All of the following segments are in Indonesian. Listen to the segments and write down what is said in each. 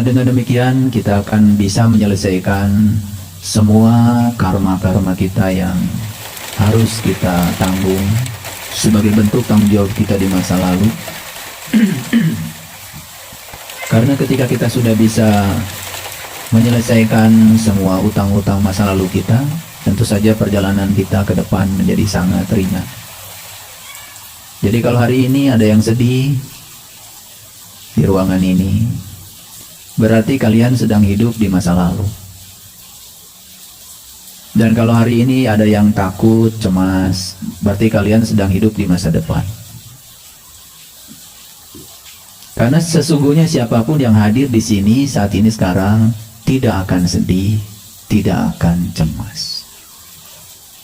Dengan demikian kita akan bisa menyelesaikan semua karma-karma kita yang harus kita tanggung sebagai bentuk tanggung jawab kita di masa lalu. Karena ketika kita sudah bisa menyelesaikan semua utang-utang masa lalu kita, tentu saja perjalanan kita ke depan menjadi sangat ringan. Jadi kalau hari ini ada yang sedih di ruangan ini, berarti kalian sedang hidup di masa lalu. Dan kalau hari ini ada yang takut, cemas, berarti kalian sedang hidup di masa depan. Karena sesungguhnya siapapun yang hadir di sini saat ini sekarang tidak akan sedih, tidak akan cemas.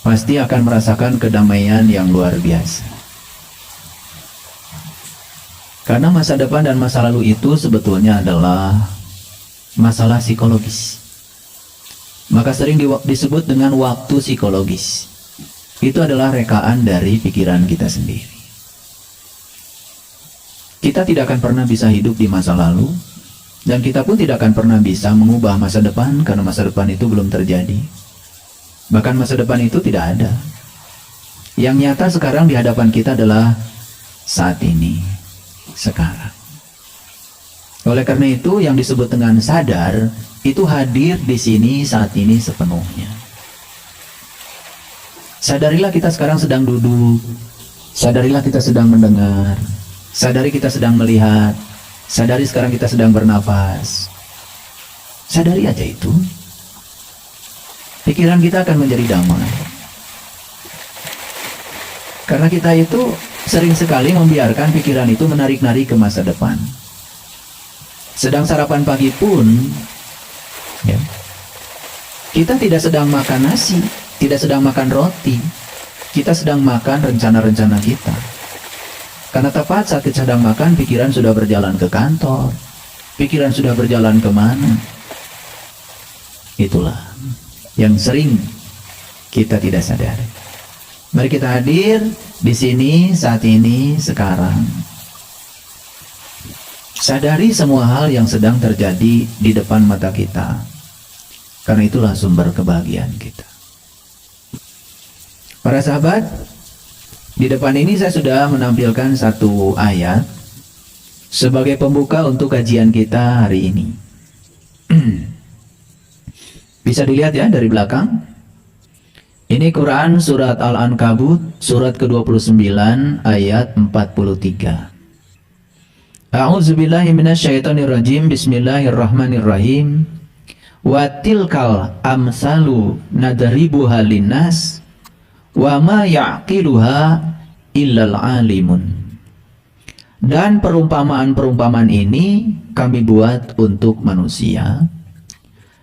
Pasti akan merasakan kedamaian yang luar biasa. Karena masa depan dan masa lalu itu sebetulnya adalah masalah psikologis. Maka sering disebut dengan waktu psikologis. Itu adalah rekaan dari pikiran kita sendiri. Kita tidak akan pernah bisa hidup di masa lalu, dan kita pun tidak akan pernah bisa mengubah masa depan, karena masa depan itu belum terjadi. Bahkan masa depan itu tidak ada. Yang nyata sekarang di hadapan kita adalah saat ini, sekarang. Oleh karena itu yang disebut dengan sadar itu hadir di sini saat ini sepenuhnya. Sadarilah kita sekarang sedang duduk, sadarilah kita sedang mendengar, sadari kita sedang melihat, sadari sekarang kita sedang bernafas. Sadari aja itu. Pikiran kita akan menjadi damai. Karena kita itu sering sekali membiarkan pikiran itu menarik-narik ke masa depan. Sedang sarapan pagi pun, ya, kita tidak sedang makan nasi, tidak sedang makan roti, kita sedang makan rencana-rencana kita. Karena tepat saat kita sedang makan, pikiran sudah berjalan ke kantor, pikiran sudah berjalan kemana. Itulah yang sering kita tidak sadari. Mari kita hadir di sini, saat ini, sekarang. Sadari semua hal yang sedang terjadi di depan mata kita. Karena itulah sumber kebahagiaan kita. Para sahabat, di depan ini saya sudah menampilkan satu ayat sebagai pembuka untuk kajian kita hari ini. Bisa dilihat ya dari belakang. Ini Quran surat Al-Ankabut surat ke-29 ayat 43. A'udzubillahi minasyaitonirrajim. Bismillahirrahmanirrahim. Wa tilkal amsalu nadribuha linnas wa ma ya'qiluha illal alimun. Dan perumpamaan-perumpamaan ini kami buat untuk manusia,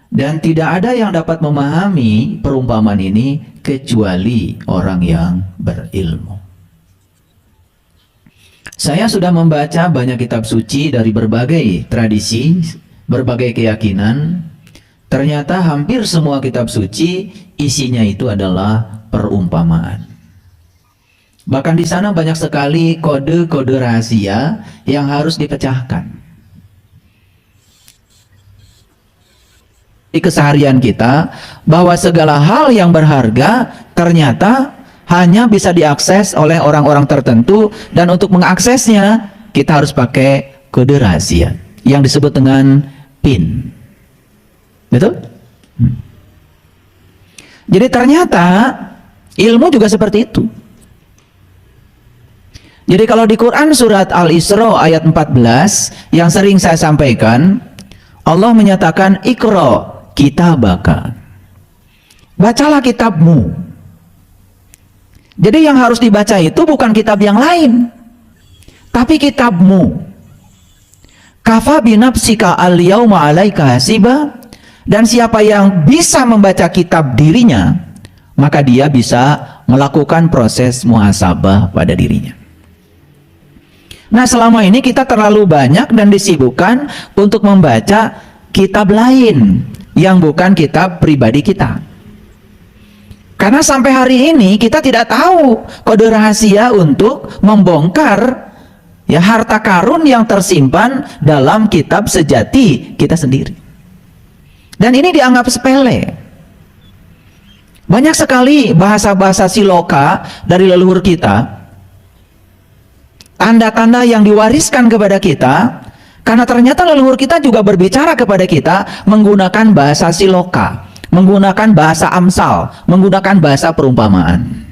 dan tidak ada yang dapat memahami perumpamaan ini kecuali orang yang berilmu. Saya sudah membaca banyak kitab suci dari berbagai tradisi, berbagai keyakinan. Ternyata hampir semua kitab suci isinya itu adalah perumpamaan. Bahkan di sana banyak sekali kode-kode rahasia yang harus dipecahkan. Di keseharian kita, bahwa segala hal yang berharga ternyata hanya bisa diakses oleh orang-orang tertentu, dan untuk mengaksesnya kita harus pakai kode rahasia yang disebut dengan PIN. Betul? Jadi ternyata ilmu juga seperti itu. Jadi kalau di Quran surat Al-Isra ayat 14 yang sering saya sampaikan, Allah menyatakan Iqra kitabaka. Bacalah kitabmu. Jadi yang harus dibaca itu bukan kitab yang lain, tapi kitabmu. Kafa binafsika al-yauma 'alaika hasiba. Dan siapa yang bisa membaca kitab dirinya, maka dia bisa melakukan proses muhasabah pada dirinya. Nah, selama ini kita terlalu banyak dan disibukkan untuk membaca kitab lain yang bukan kitab pribadi kita. Karena sampai hari ini kita tidak tahu kode rahasia untuk membongkar Ya, harta karun yang tersimpan dalam kitab sejati kita sendiri. Dan ini dianggap sepele. Banyak sekali bahasa-bahasa siloka dari leluhur kita, tanda-tanda yang diwariskan kepada kita, karena ternyata leluhur kita juga berbicara kepada kita menggunakan bahasa siloka, menggunakan bahasa amsal, menggunakan bahasa perumpamaan.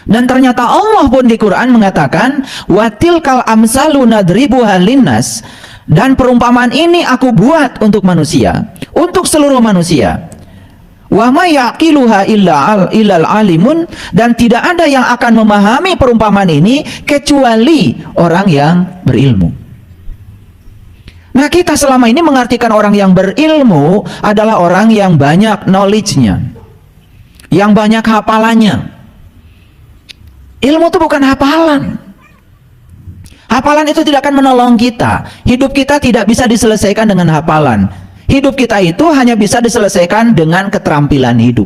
Dan ternyata Allah pun di Quran mengatakan, watilkal amsalu nadribuha linnas, dan perumpamaan ini aku buat untuk manusia, untuk seluruh manusia. Wa may yaqiluha illal alimun, dan tidak ada yang akan memahami perumpamaan ini kecuali orang yang berilmu. Nah, kita selama ini mengartikan orang yang berilmu adalah orang yang banyak knowledge-nya, yang banyak hafalannya. Ilmu itu bukan hafalan. Hafalan itu tidak akan menolong kita. Hidup kita tidak bisa diselesaikan dengan hafalan. Hidup kita itu hanya bisa diselesaikan dengan keterampilan hidup.